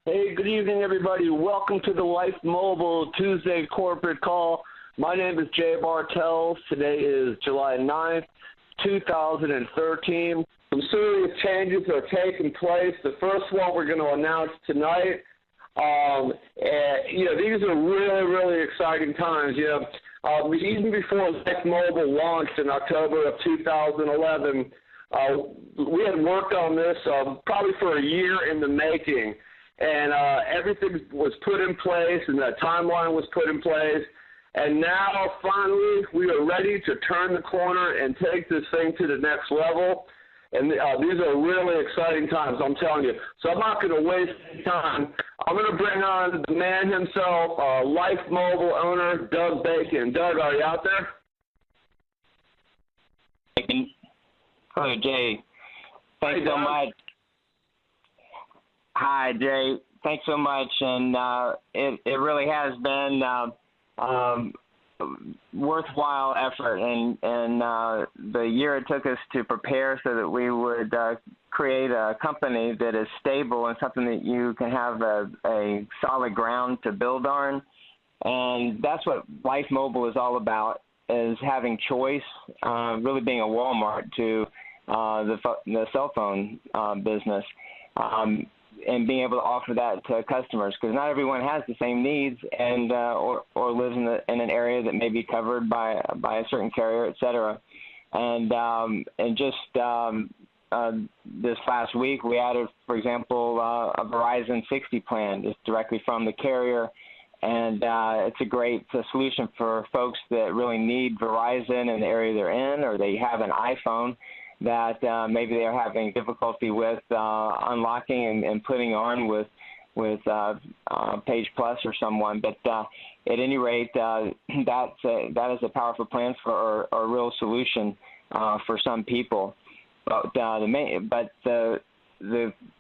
Hey, good evening, everybody. Welcome to the Life Mobile Tuesday corporate call. My name is Jay Bartels. Today is July 9th, 2013. Some serious changes are taking place. The first one we're going to announce tonight. These are really, really exciting times. Even before Life Mobile launched in October of 2011, we had worked on this probably for a year in the making. And everything was put in place, and the timeline was put in place. And now, finally, we are ready to turn the corner and take this thing to the next level. And these are really exciting times, I'm telling you. So I'm not going to waste any time. I'm going to bring on the man himself, Life Mobile owner, Doug Bacon. Doug, are you out there? Hello, Jay. Thanks so much. Hi, Jay. Thanks so much, and it really has been worthwhile effort, and the year it took us to prepare so that we would create a company that is stable and something that you can have a solid ground to build on, and that's what Life Mobile is all about, is having choice, really being a Walmart to the cell phone business. And being able to offer that to customers, because not everyone has the same needs and or lives in an area that may be covered by a certain carrier, et cetera. And just this last week, we added, for example, a Verizon 60 plan just directly from the carrier, and it's a great solution for folks that really need Verizon in the area they're in, or they have an iPhone that maybe they're having difficulty with unlocking and putting on with Page Plus or someone. But at any rate, that is a powerful plan for a real solution for some people. But the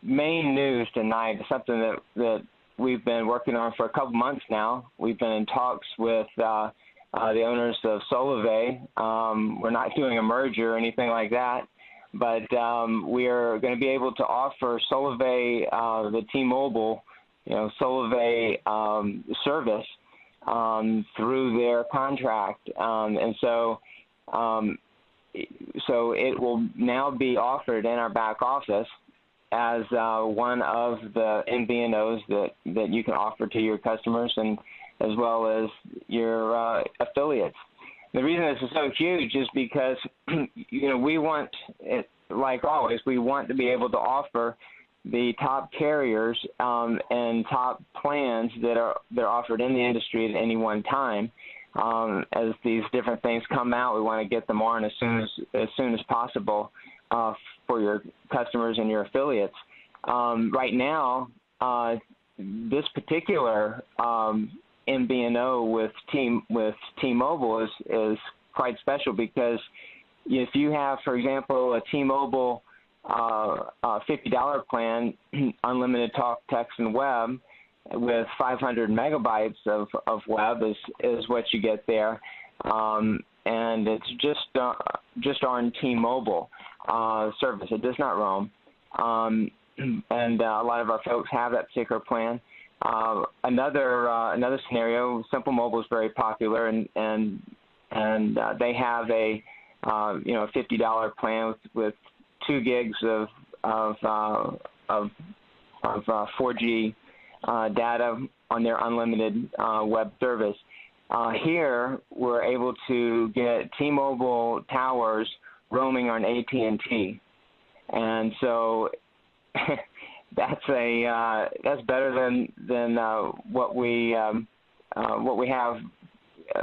main news tonight is something that we've been working on for a couple months now. We've been in talks with the owners of Solavei. We're not doing a merger or anything like that, but we are going to be able to offer Solavei, the T-Mobile, Solavei service through their contract, and so it will now be offered in our back office as one of the MVNOs that you can offer to your customers, and as well as your affiliates. The reason this is so huge is because, we want, like always, we want to be able to offer the top carriers and top plans that are offered in the industry at any one time. As these different things come out, we want to get them on as soon as possible for your customers and your affiliates. Right now, this particular MVNO with T-Mobile is quite special, because if you have, for example, a T-Mobile $50 plan, unlimited talk, text, and web with 500 megabytes of web is what you get there, and it's just on T-Mobile service. It does not roam, and a lot of our folks have that particular plan. Another scenario, Simple Mobile is very popular, and they have a $50 plan with 2 gigs of 4G data on their unlimited web service. Here, we're able to get T-Mobile towers roaming on AT&T, and so that's better than what we have,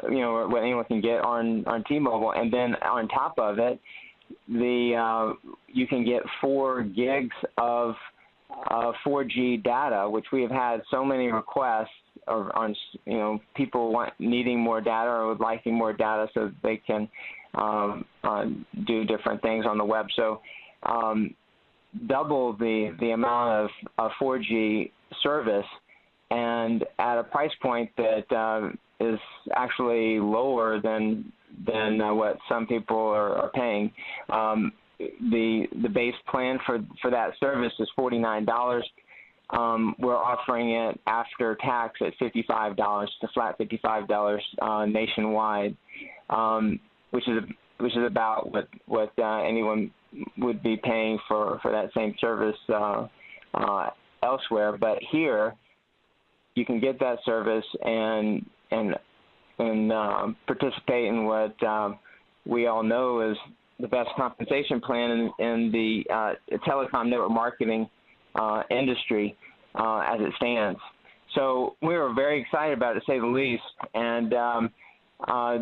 what anyone can get on T-Mobile. And then on top of it, you can get 4 gigs of 4G data, which we have had so many requests on people needing more data or liking more data so that they can do different things on the web. So double the amount of 4G service, and at a price point that is actually lower than what some people are paying. The base plan for that service is $49, we're offering it after tax at $55, a flat $55 nationwide, which is about what anyone would be paying for that same service elsewhere. But here, you can get that service and participate in what we all know is the best compensation plan in the telecom network marketing industry as it stands. So we were very excited about it, to say the least, and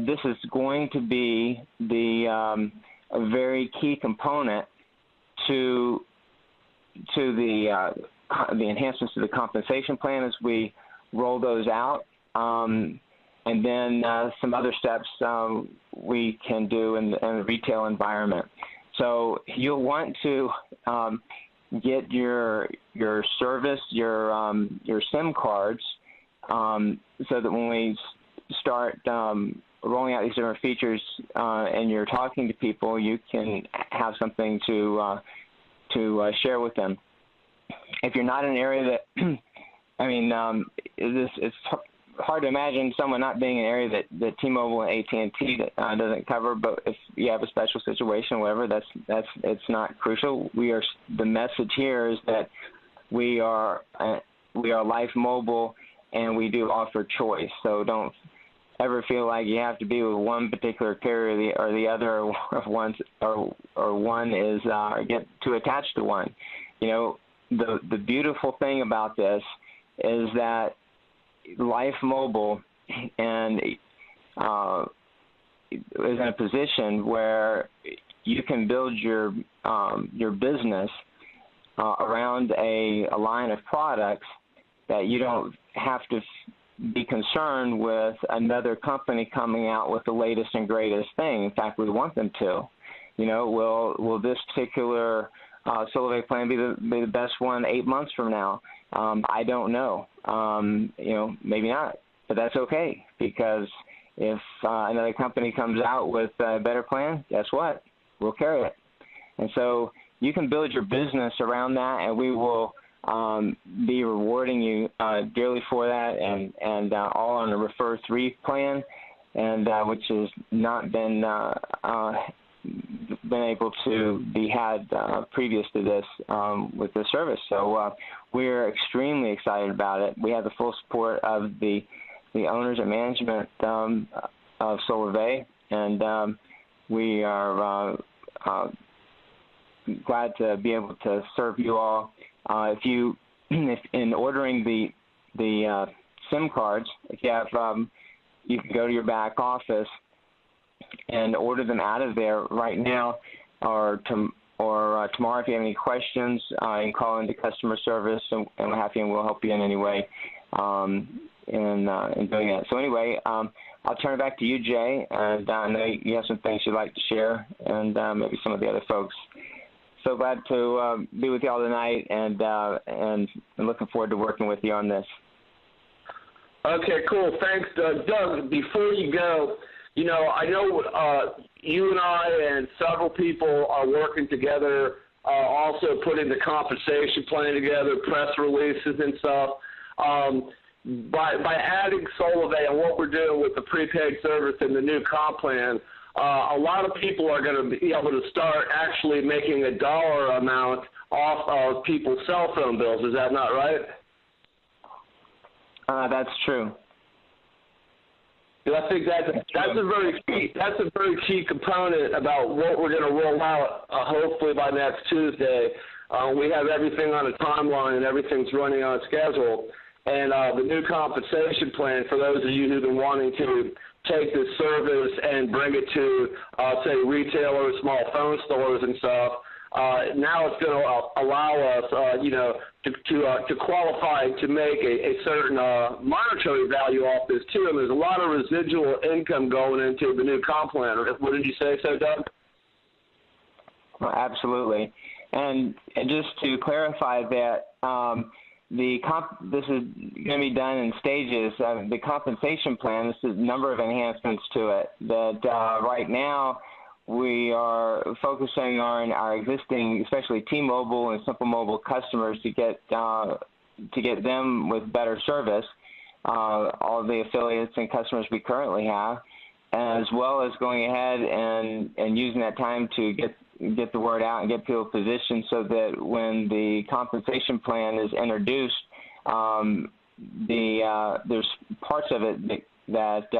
this is going to be a very key component to the enhancements to the compensation plan as we roll those out, and then some other steps we can do in the retail environment. So you'll want to get your service, your SIM cards, so that when we start rolling out these different features and you're talking to people, you can have something to share with them. If you're not in an area that, I mean, it's hard to imagine someone not being in an area that T-Mobile and AT&T doesn't cover. But if you have a special situation, whatever, it's not crucial. The message here is that we are Life Mobile, and we do offer choice. So don't ever feel like you have to be with one particular carrier or the other, or one is get too attached to one. You know, the beautiful thing about this is that Life Mobile and is in a position where you can build your business around a line of products that you don't have to be concerned with another company coming out with the latest and greatest thing. In fact, we want them to. You know, will this particular Solavei plan be the best one 8 months from now? I don't know. You know, maybe not, but that's okay, because if another company comes out with a better plan, guess what? We'll carry it. And so you can build your business around that, and we will be rewarding you dearly for that, and all on a Refer 3 plan, and which has not been able to be had previous to this with the service. So we're extremely excited about it. We have the full support of the owners and management of Solavei, and we are glad to be able to serve you all. If in ordering the SIM cards, if you have, you can go to your back office and order them out of there right now, or tomorrow if you have any questions, you can call into customer service, and we're happy and we'll help you in any way in doing that. So anyway, I'll turn it back to you, Jay, and I know you have some things you'd like to share, and maybe some of the other folks. So glad to be with you all tonight, and looking forward to working with you on this. Okay, cool. Thanks, Doug. Doug, before you go, you know, I know you and I and several people are working together, also putting the compensation plan together, press releases and stuff. By adding Solavei and what we're doing with the prepaid service and the new comp plan, a lot of people are going to be able to start actually making a dollar amount off of people's cell phone bills. Is that not right? That's true. I think that's a very key component about what we're going to roll out. Hopefully by next Tuesday, we have everything on a timeline and everything's running on schedule. And the new compensation plan, for those of you who've been wanting to take this service and bring it to, say, retailers, small phone stores and stuff, now it's going to allow us, you know, to qualify to make a certain monetary value off this too. And there's a lot of residual income going into the new comp plan. What did you say so, Doug? Well, absolutely. And just to clarify that, this is going to be done in stages. The compensation plan, this is a number of enhancements to it that right now we are focusing on our existing, especially T-Mobile and Simple Mobile customers, to get get them with better service, all of the affiliates and customers we currently have, as well as going ahead and using that time to get the word out and get people positioned so that when the compensation plan is introduced, there's parts of it that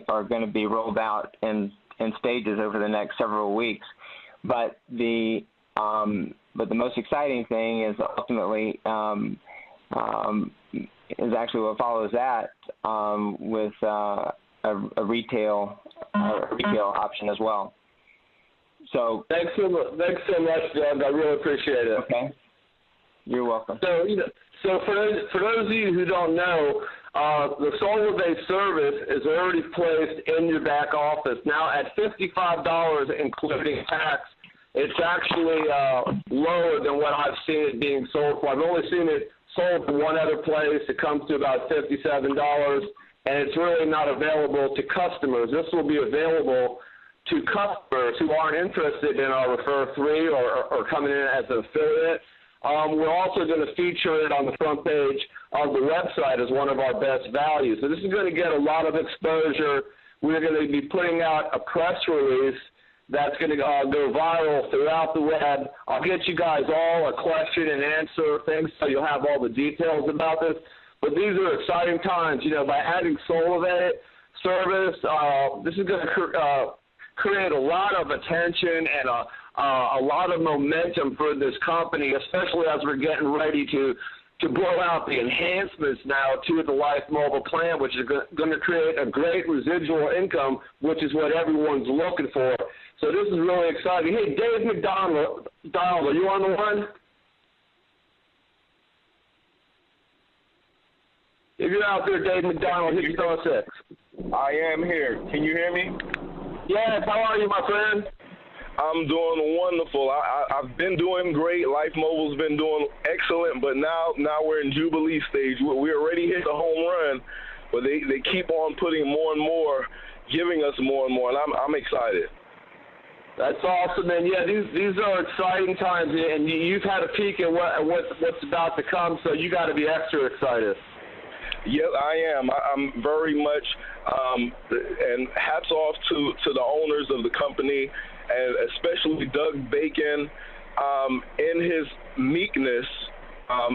are going to be rolled out in stages over the next several weeks. But the most exciting thing is ultimately is actually what follows that with a retail option as well. So thanks so much, Doug. I really appreciate it. Okay, you're welcome. So for those of you who don't know, the Solavei service is already placed in your back office now at $55, including tax. It's actually lower than what I've seen it being sold for. I've only seen it sold for one other place. It comes to about $57, and it's really not available to customers. This will be available to customers who aren't interested in our Refer 3 or coming in as an affiliate. We're also going to feature it on the front page of the website as one of our best values. So this is going to get a lot of exposure. We're going to be putting out a press release that's going to go viral throughout the web. I'll get you guys all a question and answer thing so you'll have all the details about this. But these are exciting times. By adding Solavei service, this is going to create a lot of attention and a lot of momentum for this company, especially as we're getting ready to blow out the enhancements now to the Life Mobile plan, which is going to create a great residual income, which is what everyone's looking for. So this is really exciting. Hey, Dave McDonald, are you on the line? If you're out there, Dave McDonald, hit star 6. I am here. Can you hear me? Yes, how are you, my friend? I'm doing wonderful. I've been doing great. Life Mobile's been doing excellent, but now we're in Jubilee stage. We already hit the home run, but they keep on putting more and more, giving us more and more, and I'm excited. That's awesome, man. Yeah, these are exciting times, and you've had a peek at what's about to come, so you got to be extra excited. Yes, I am. I'm very much, and hats off to the owners of the company, and especially Doug Bacon. In his meekness,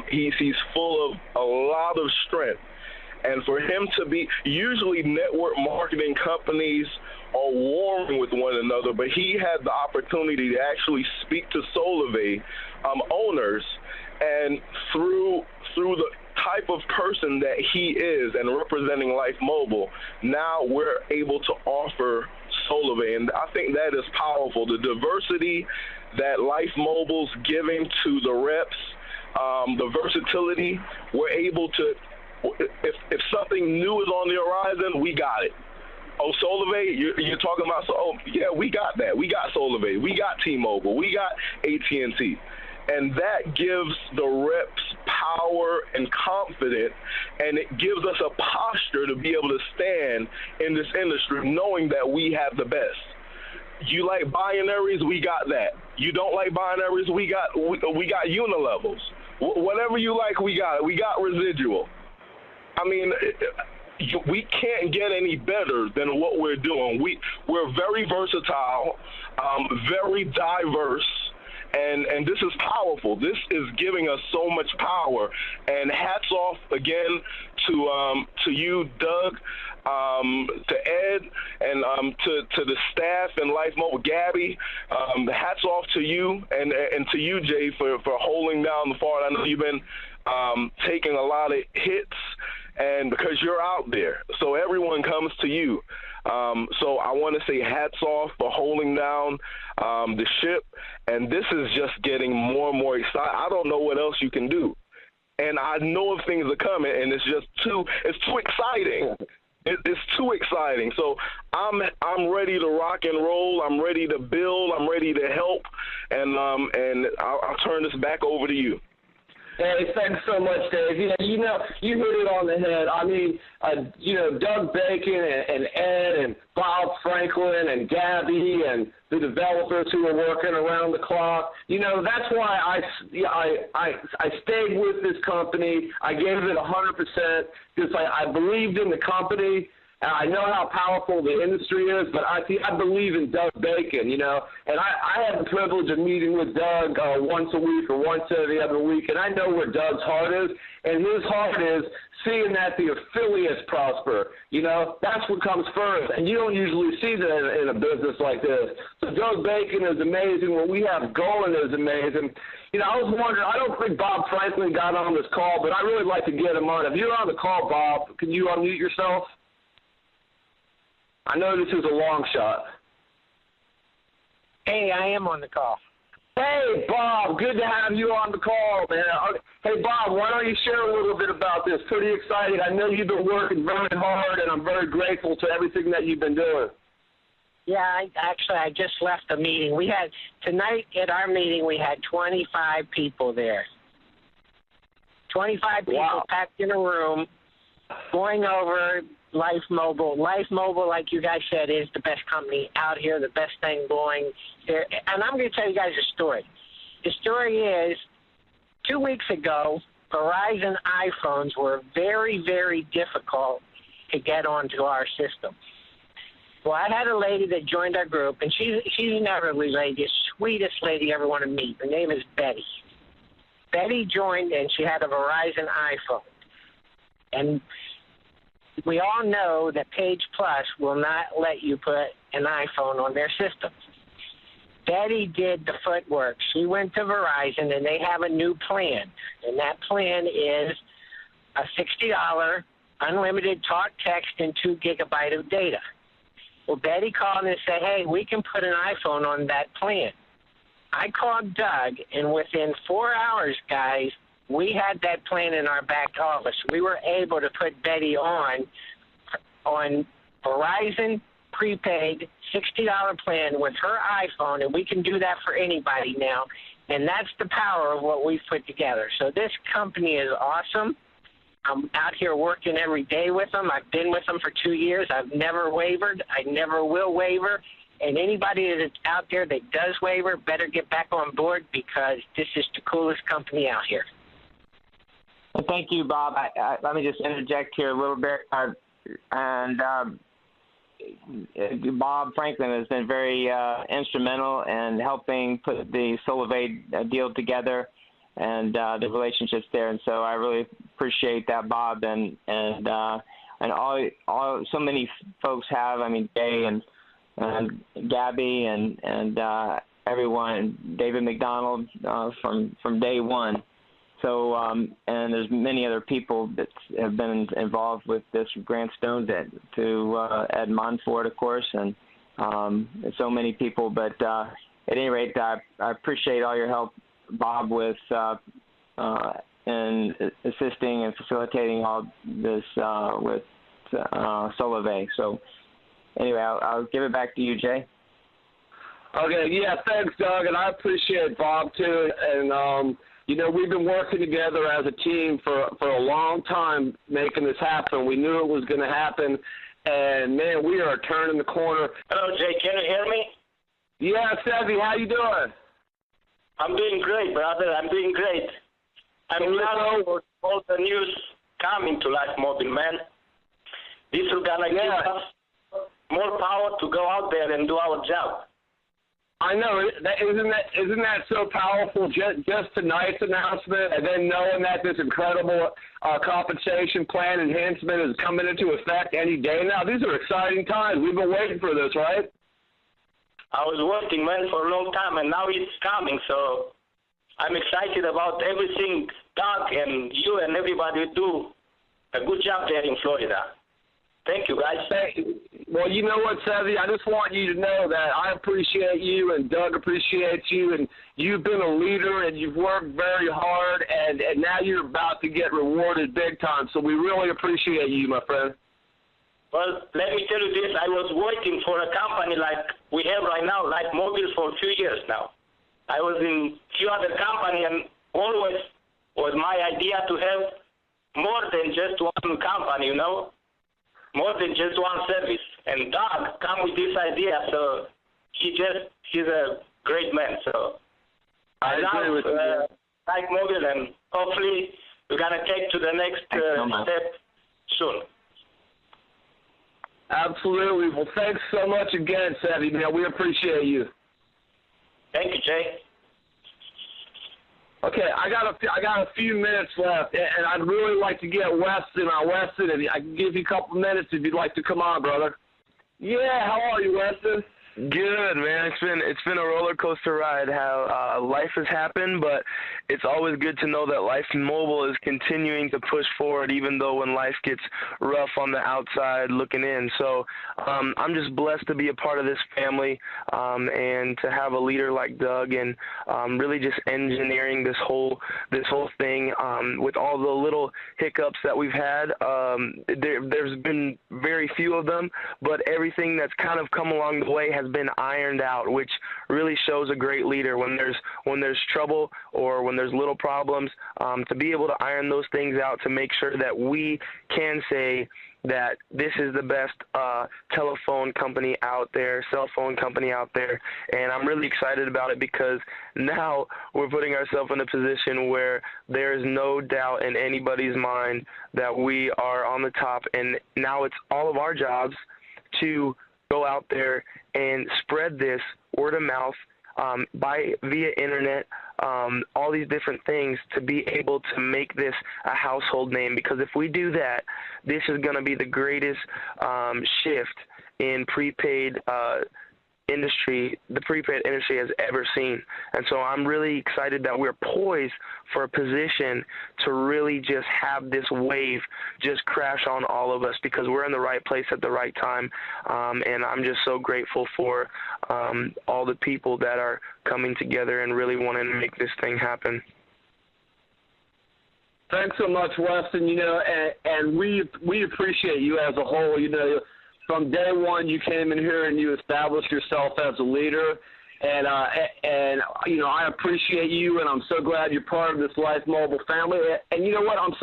he's full of a lot of strength. And for him to be, usually network marketing companies are warring with one another, but he had the opportunity to actually speak to Solavei owners, and through the type of person that he is and representing Life Mobile, now we're able to offer Solavei, and I think that is powerful. The diversity that Life Mobile's giving to the reps, the versatility, we're able to, if something new is on the horizon, we got it. Oh, Solavei, you're talking about, yeah, we got that. We got Solavei. We got T-Mobile. We got AT&T. And that gives the reps power and confidence, and it gives us a posture to be able to stand in this industry knowing that we have the best. You like binaries, we got that. You don't like binaries, we got unilevels. Whatever you like, we got it. We got residual. I mean, we can't get any better than what we're doing. We're very versatile, very diverse. And this is powerful. This is giving us so much power. And hats off again to you, Doug, to Ed, and to the staff and Life Mobile, Gabby. Hats off to you and to you, Jay, for holding down the fort. I know you've been taking a lot of hits, and because you're out there, so everyone comes to you. So I want to say hats off for holding down the ship, and this is just getting more and more exciting. I don't know what else you can do, and I know if things are coming, and it's too exciting. It's too exciting. So I'm ready to rock and roll. I'm ready to build. I'm ready to help, and I'll turn this back over to you. Hey, thanks so much, Dave. Yeah, you hit it on the head. I mean, Doug Bacon and Ed and Bob Franklin and Gabby and the developers who are working around the clock. That's why I stayed with this company. I gave it 100% because I believed in the company. I know how powerful the industry is, but I believe in Doug Bacon, and I had the privilege of meeting with Doug once a week or once every other week, and I know where Doug's heart is, and his heart is seeing that the affiliates prosper. That's what comes first, and you don't usually see that in a business like this. So Doug Bacon is amazing. What we have going is amazing. I was wondering, I don't think Bob Franklin got on this call, but I'd really like to get him on. If you're on the call, Bob, can you unmute yourself? I know this is a long shot. Hey, I am on the call. Hey, Bob, good to have you on the call, man. Hey, Bob, why don't you share a little bit about this? Pretty exciting. I know you've been working very hard, and I'm very grateful to everything that you've been doing. Yeah, I just left the meeting. Tonight at our meeting, we had 25 people there. 25 people packed in a room, going over Life Mobile. Life Mobile, like you guys said, is the best company out here, the best thing going here. And I'm going to tell you guys a story. The story is 2 weeks ago, Verizon iPhones were very, very difficult to get onto our system. Well, I had a lady that joined our group, and she's an elderly lady, the sweetest lady you ever want to meet. Her name is Betty. Betty joined, and she had a Verizon iPhone. And we all know that Page Plus will not let you put an iPhone on their system. Betty did the footwork. She went to Verizon, and they have a new plan. And that plan is a $60 unlimited talk, text, and 2 gigabytes of data. Well, Betty called and said, hey, we can put an iPhone on that plan. I called Doug, and within 4 hours, guys, we had that plan in our back office. We were able to put Betty on Verizon prepaid $60 plan with her iPhone, and we can do that for anybody now. And that's the power of what we've put together. So this company is awesome. I'm out here working every day with them. I've been with them for 2 years. I've never wavered. I never will waver. And anybody that's out there that does waver better get back on board because this is the coolest company out here. Well, thank you, Bob. Let me just interject here a little bit. Bob Franklin has been very instrumental in helping put the Solavei deal together and the relationships there. And so I really appreciate that, Bob, and all so many folks have. I mean, Jay and Gabby and everyone, David McDonald from day one. So, and there's many other people that have been involved with this, Grant Stone to Ed Monfort, of course, and so many people. But at any rate, I appreciate all your help, Bob, with in assisting and facilitating all this with Solavei. So anyway, I'll give it back to you, Jay. Okay, yeah, thanks, Doug, and I appreciate Bob, too, and we've been working together as a team for a long time making this happen. We knew it was going to happen, and, man, we are turning the corner. Hello, Jay. Can you hear me? Yeah, Sevy, how you doing? I'm doing great, brother. I'm doing great. I'm glad for all the news coming to Life Mobile, man. This is going to give us more power to go out there and do our job. I know. Isn't that so powerful? Just tonight's announcement, and then knowing that this incredible compensation plan enhancement is coming into effect any day now. These are exciting times. We've been waiting for this, right? I was waiting, man, for a long time, and now it's coming. So I'm excited about everything Doug and you and everybody do a good job there in Florida. Thank you, guys. Well, you know what, Sevy? I just want you to know that I appreciate you and Doug appreciates you, and you've been a leader and you've worked very hard, and now you're about to get rewarded big time. So we really appreciate you, my friend. Well, let me tell you this. I was working for a company like we have right now, Life Mobile, for a few years now. I was in a few other companies, and always was my idea to have more than just one company, you know, more than just one service. And Doug come with this idea, so he's a great man. So I agree with you. Like Mobile, and hopefully we're gonna take to the next step soon. Absolutely. Well, thanks so much again, Savvy. Man, we appreciate you. Thank you, Jay. Okay, I got a few minutes left, and I'd really like to get Weston on. Weston, if I can give you a couple minutes if you'd like to come on, brother. Yeah, how are you, Weston? Good, man. It's been a roller coaster ride. How life has happened, but it's always good to know that Life Mobile is continuing to push forward, even though when life gets rough on the outside looking in. So I'm just blessed to be a part of this family, and to have a leader like Doug, and really just engineering this whole thing with all the little hiccups that we've had. There's been very few of them, but everything that's kind of come along the way has been ironed out, which really shows a great leader. When there's trouble or when there's little problems, to be able to iron those things out, to make sure that we can say that this is the best telephone company out there, cell phone company out there. And I'm really excited about it, because now we're putting ourselves in a position where there is no doubt in anybody's mind that we are on the top, and now it's all of our jobs to go out there and spread this word of mouth via internet, all these different things, to be able to make this a household name. Because if we do that, this is going to be the greatest shift in prepaid industry the prepaid industry has ever seen. And so I'm really excited that we're poised for a position to really just have this wave just crash on all of us, because we're in the right place at the right time. And I'm just so grateful for all the people that are coming together and really wanting to make this thing happen. Thanks so much, Weston. You know, and we appreciate you as a whole. You know, from day one, you came in here and you established yourself as a leader, and you know, I appreciate you, and I'm so glad you're part of this Life Mobile family. And you know what? I'm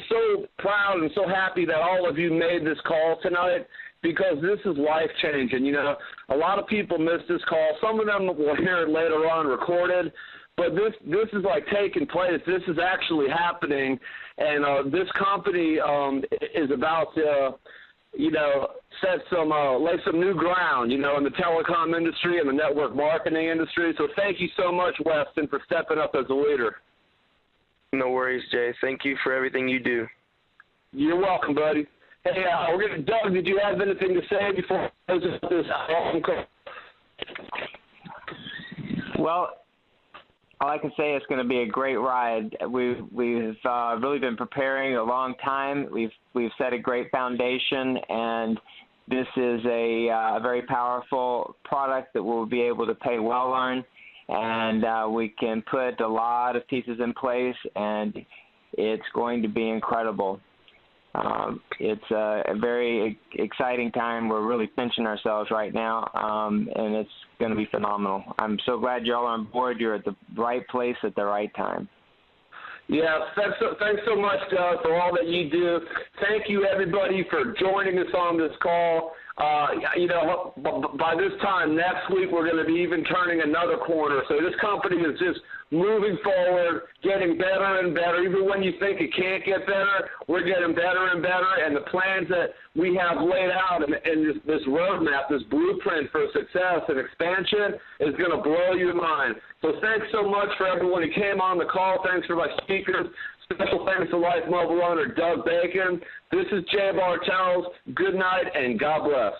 so proud and so happy that all of you made this call tonight, because this is life changing. You know, a lot of people miss this call. Some of them will hear it later on recorded. But this is like taking place. This is actually happening, and this company is about to, you know, lay some new ground, you know, in the telecom industry and the network marketing industry. So thank you so much, Weston, for stepping up as a leader. No worries, Jay. Thank you for everything you do. You're welcome, buddy. Hey, Doug, did you have anything to say before I close this out? Well, all I can say, it's going to be a great ride. We've really been preparing a long time. We've set a great foundation, and this is a very powerful product that we'll be able to pay well on, and we can put a lot of pieces in place, and it's going to be incredible. It's a very exciting time. We're really pinching ourselves right now, and it's going to be phenomenal. I'm so glad you're all on board. You're at the right place at the right time. Yeah, thanks so much, Doug, for all that you do. Thank you, everybody, for joining us on this call. You know, by this time next week, we're going to be even turning another corner. So this company is just moving forward, getting better and better. Even when you think it can't get better, we're getting better and better. And the plans that we have laid out in this roadmap, this blueprint for success and expansion, is going to blow your mind. So thanks so much for everyone who came on the call. Thanks for my speakers. Special thanks to Life Mobile owner Doug Bacon. This is Jay Bartels. Good night and God bless.